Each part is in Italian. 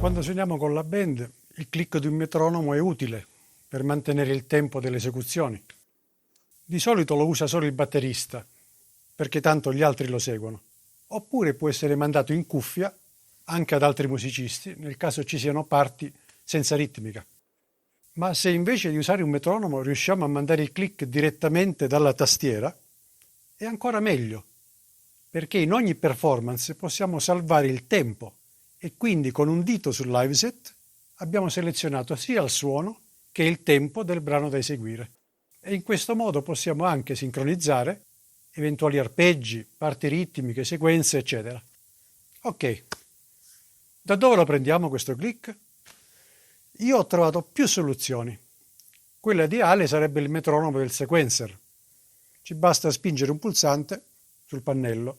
Quando suoniamo con la band, il click di un metronomo è utile per mantenere il tempo delle esecuzioni. Di solito lo usa solo il batterista, perché tanto gli altri lo seguono. Oppure può essere mandato in cuffia anche ad altri musicisti, nel caso ci siano parti senza ritmica. Ma se invece di usare un metronomo riusciamo a mandare il click direttamente dalla tastiera, è ancora meglio, perché in ogni performance possiamo salvare il tempo e quindi con un dito sul liveset abbiamo selezionato sia il suono che il tempo del brano da eseguire. E in questo modo possiamo anche sincronizzare eventuali arpeggi, parti ritmiche, sequenze, eccetera. Ok, da dove lo prendiamo questo click? Io ho trovato più soluzioni. Quella ideale sarebbe il metronomo del sequencer. Ci basta spingere un pulsante sul pannello.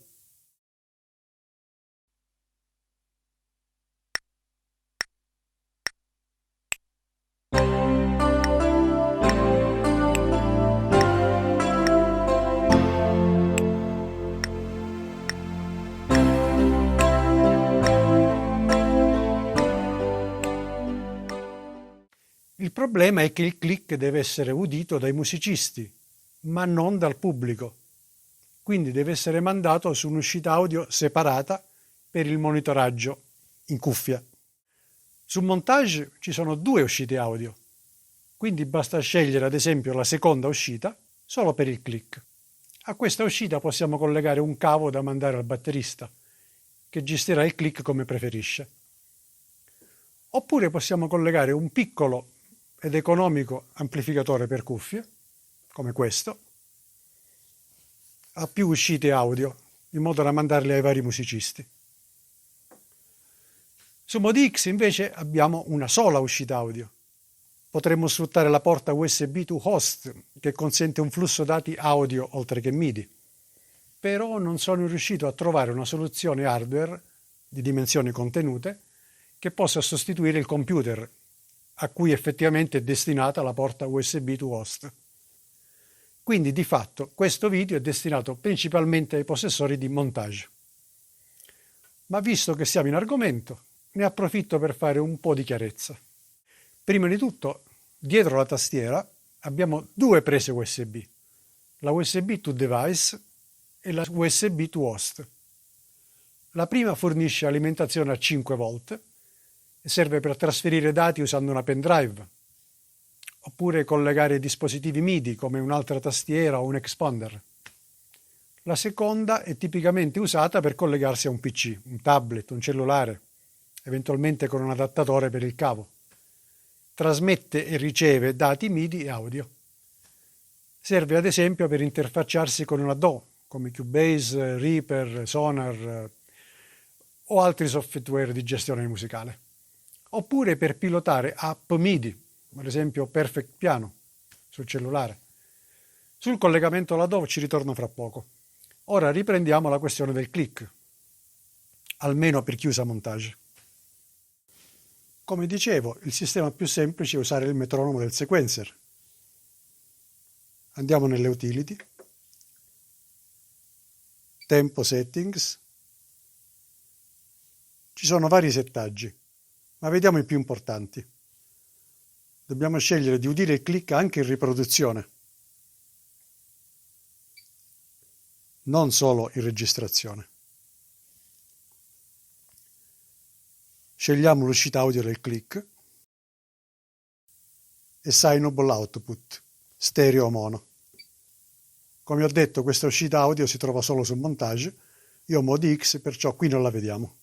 Il problema è che il click deve essere udito dai musicisti, ma non dal pubblico. Quindi deve essere mandato su un'uscita audio separata per il monitoraggio in cuffia. Su Montage ci sono 2 uscite audio, quindi basta scegliere ad esempio la seconda uscita solo per il click. A questa uscita possiamo collegare un cavo da mandare al batterista, che gestirà il click come preferisce. Oppure possiamo collegare un piccolo ed economico amplificatore per cuffie, come questo, ha più uscite audio, in modo da mandarle ai vari musicisti. Su ModiX invece abbiamo una sola uscita audio. Potremmo sfruttare la porta USB to host, che consente un flusso dati audio oltre che MIDI. Però non sono riuscito a trovare una soluzione hardware di dimensioni contenute che possa sostituire il computer a cui effettivamente è destinata la porta USB to host. Quindi di fatto questo video è destinato principalmente ai possessori di Montage. Ma visto che siamo in argomento, ne approfitto per fare un po' di chiarezza. Prima di tutto, dietro la tastiera abbiamo 2 prese USB, la USB to device e la USB to host. La prima fornisce alimentazione a 5 volt e serve per trasferire dati usando una pendrive, oppure collegare dispositivi MIDI come un'altra tastiera o un expander. La seconda è tipicamente usata per collegarsi a un PC, un tablet, un cellulare, eventualmente con un adattatore per il cavo. Trasmette e riceve dati MIDI e audio. Serve ad esempio per interfacciarsi con una DAW, come Cubase, Reaper, Sonar o altri software di gestione musicale. Oppure per pilotare app MIDI, ad esempio Perfect Piano, sul cellulare. Sul collegamento alla DAW ci ritorno fra poco. Ora riprendiamo la questione del click, almeno per chi usa Montage. Come dicevo, il sistema più semplice è usare il metronomo del sequencer. Andiamo nelle utility, tempo settings. Ci sono vari settaggi, ma vediamo i più importanti. Dobbiamo scegliere di udire il click anche in riproduzione, non solo in registrazione. Scegliamo l'uscita audio del click e Signable Output, stereo o mono. Come ho detto, questa uscita audio si trova solo su Montage, io ho ModiX, perciò qui non la vediamo.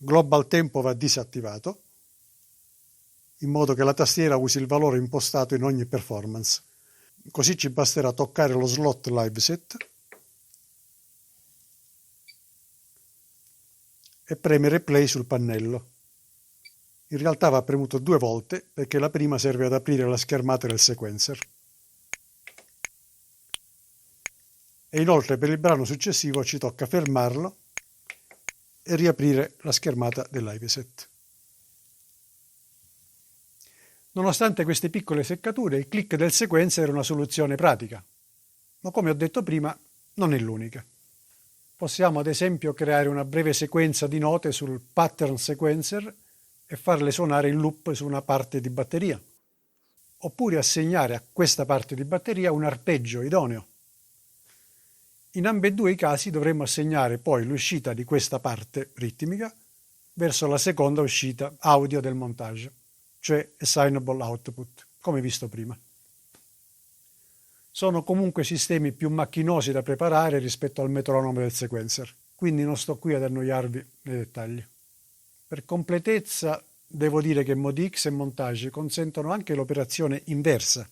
Global Tempo va disattivato, in modo che la tastiera usi il valore impostato in ogni performance. Così ci basterà toccare lo slot liveset e premere play sul pannello. In realtà va premuto 2 volte perché la prima serve ad aprire la schermata del sequencer. E inoltre per il brano successivo ci tocca fermarlo e riaprire la schermata del liveset. Nonostante queste piccole seccature, il click del sequencer è una soluzione pratica, ma come ho detto prima, non è l'unica. Possiamo ad esempio creare una breve sequenza di note sul pattern sequencer e farle suonare in loop su una parte di batteria, oppure assegnare a questa parte di batteria un arpeggio idoneo. In ambedue i casi dovremmo assegnare poi l'uscita di questa parte ritmica verso la seconda uscita audio del montage, cioè assignable output, come visto prima. Sono comunque sistemi più macchinosi da preparare rispetto al metronomo del sequencer, quindi non sto qui ad annoiarvi nei dettagli. Per completezza devo dire che MODX e Montage consentono anche l'operazione inversa,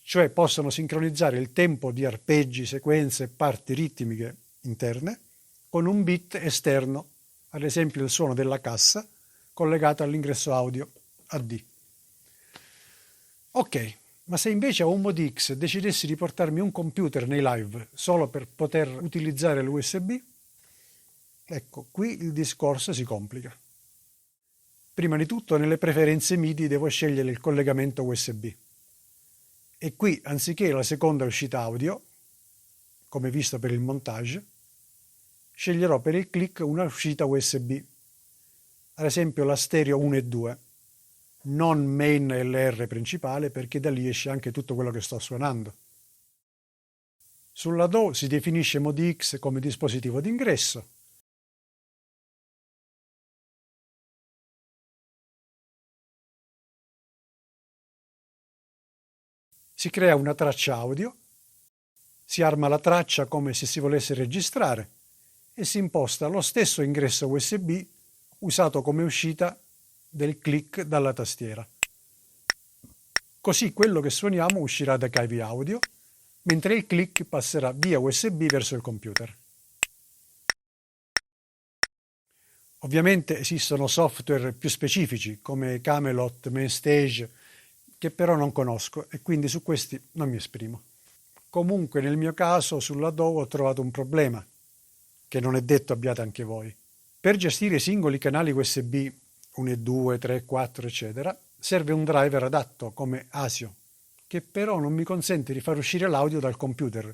cioè possono sincronizzare il tempo di arpeggi, sequenze e parti ritmiche interne con un bit esterno, ad esempio il suono della cassa collegato all'ingresso audio AD. Ok. Ma se invece a un MODX decidessi di portarmi un computer nei live solo per poter utilizzare l'USB, ecco, qui il discorso si complica. Prima di tutto, nelle preferenze MIDI devo scegliere il collegamento USB. E qui, anziché la seconda uscita audio, come visto per il montage, sceglierò per il click una uscita USB, ad esempio la stereo 1 e 2. Non main LR principale, perché da lì esce anche tutto quello che sto suonando. Sulla DAW si definisce MODX come dispositivo d'ingresso. Si crea una traccia audio, si arma la traccia come se si volesse registrare e si imposta lo stesso ingresso USB usato come uscita del click dalla tastiera. Così quello che suoniamo uscirà da cavi audio, mentre il click passerà via USB verso il computer. Ovviamente esistono software più specifici come Camelot, Mainstage, che però non conosco e quindi su questi non mi esprimo. Comunque nel mio caso sulla DAW ho trovato un problema, che non è detto abbiate anche voi. Per gestire i singoli canali USB 1 e 2, 3, 4, eccetera, serve un driver adatto come ASIO, che però non mi consente di far uscire l'audio dal computer,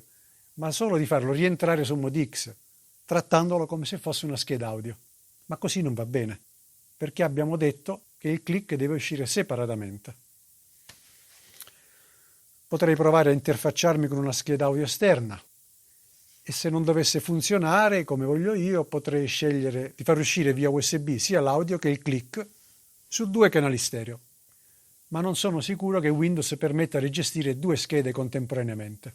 ma solo di farlo rientrare su MODX, trattandolo come se fosse una scheda audio. Ma così non va bene, perché abbiamo detto che il click deve uscire separatamente. Potrei provare a interfacciarmi con una scheda audio esterna, e se non dovesse funzionare come voglio io, potrei scegliere di far uscire via USB sia l'audio che il click su 2 canali stereo, ma non sono sicuro che Windows permetta di gestire 2 schede contemporaneamente.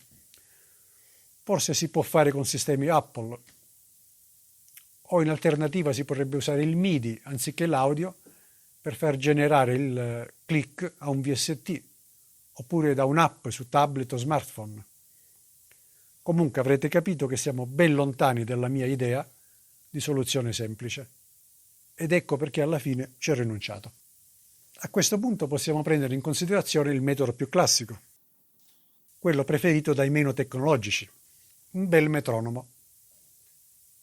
Forse si può fare con sistemi Apple, o in alternativa si potrebbe usare il MIDI anziché l'audio per far generare il click a un VST, oppure da un'app su tablet o smartphone. Comunque avrete capito che siamo ben lontani dalla mia idea di soluzione semplice. Ed ecco perché alla fine ci ho rinunciato. A questo punto possiamo prendere in considerazione il metodo più classico, quello preferito dai meno tecnologici, un bel metronomo.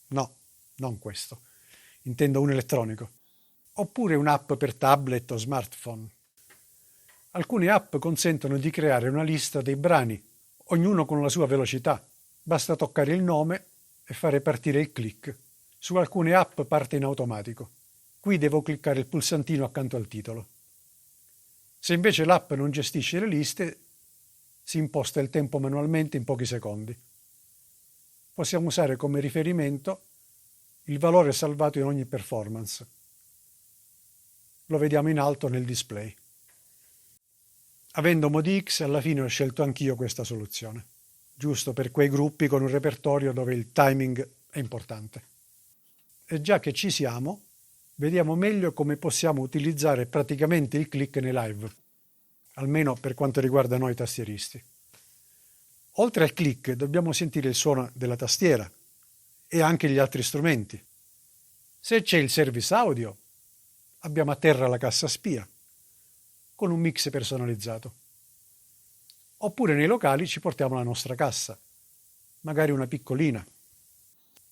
No, non questo. Intendo un elettronico. Oppure un'app per tablet o smartphone. Alcune app consentono di creare una lista dei brani, ognuno con la sua velocità. Basta toccare il nome e fare partire il click. Su alcune app parte in automatico. Qui devo cliccare il pulsantino accanto al titolo. Se invece l'app non gestisce le liste, si imposta il tempo manualmente in pochi secondi. Possiamo usare come riferimento il valore salvato in ogni performance. Lo vediamo in alto nel display. Avendo MODX, alla fine ho scelto anch'io questa soluzione, giusto per quei gruppi con un repertorio dove il timing è importante. E già che ci siamo, vediamo meglio come possiamo utilizzare praticamente il click nei live, almeno per quanto riguarda noi tastieristi. Oltre al click dobbiamo sentire il suono della tastiera e anche gli altri strumenti. Se c'è il service audio, abbiamo a terra la cassa spia, con un mix personalizzato. Oppure nei locali ci portiamo la nostra cassa, magari una piccolina,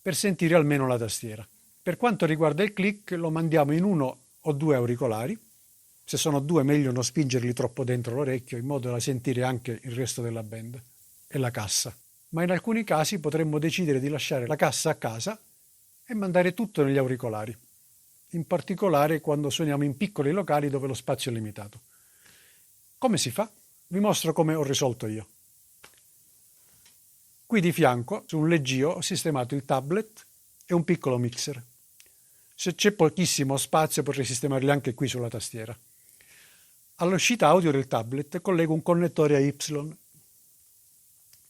per sentire almeno la tastiera. Per quanto riguarda il click, lo mandiamo in 1 o 2 auricolari. Se sono 2 meglio non spingerli troppo dentro l'orecchio, in modo da sentire anche il resto della band e la cassa. ma in alcuni casi potremmo decidere di lasciare la cassa a casa e mandare tutto negli auricolari, in particolare quando suoniamo in piccoli locali dove lo spazio è limitato. Come si fa? Vi mostro come ho risolto io. Qui di fianco, su un leggio, ho sistemato il tablet e un piccolo mixer. Se c'è pochissimo spazio potrei sistemarli anche qui sulla tastiera. All'uscita audio del tablet collego un connettore a Y,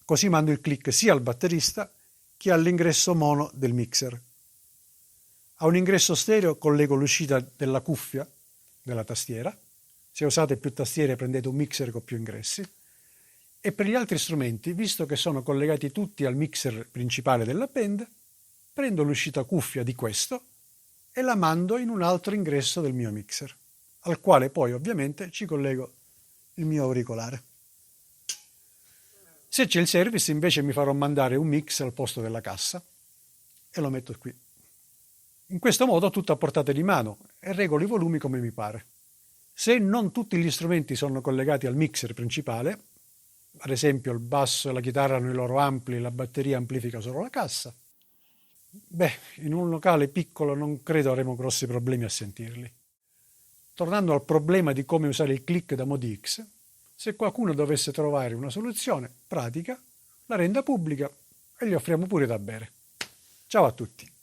così mando il click sia al batterista che all'ingresso mono del mixer. A un ingresso stereo collego l'uscita della cuffia della tastiera. Se usate più tastiere prendete un mixer con più ingressi. E per gli altri strumenti, visto che sono collegati tutti al mixer principale della band, prendo l'uscita cuffia di questo e la mando in un altro ingresso del mio mixer, al quale poi ovviamente ci collego il mio auricolare. Se c'è il service invece mi farò mandare un mix al posto della cassa e lo metto qui. In questo modo ho tutto a portata di mano e regolo i volumi come mi pare. Se non tutti gli strumenti sono collegati al mixer principale, ad esempio il basso e la chitarra hanno i loro ampli e la batteria amplifica solo la cassa, in un locale piccolo non credo avremo grossi problemi a sentirli. Tornando al problema di come usare il click da Modi X, se qualcuno dovesse trovare una soluzione pratica, la renda pubblica e gli offriamo pure da bere. Ciao a tutti!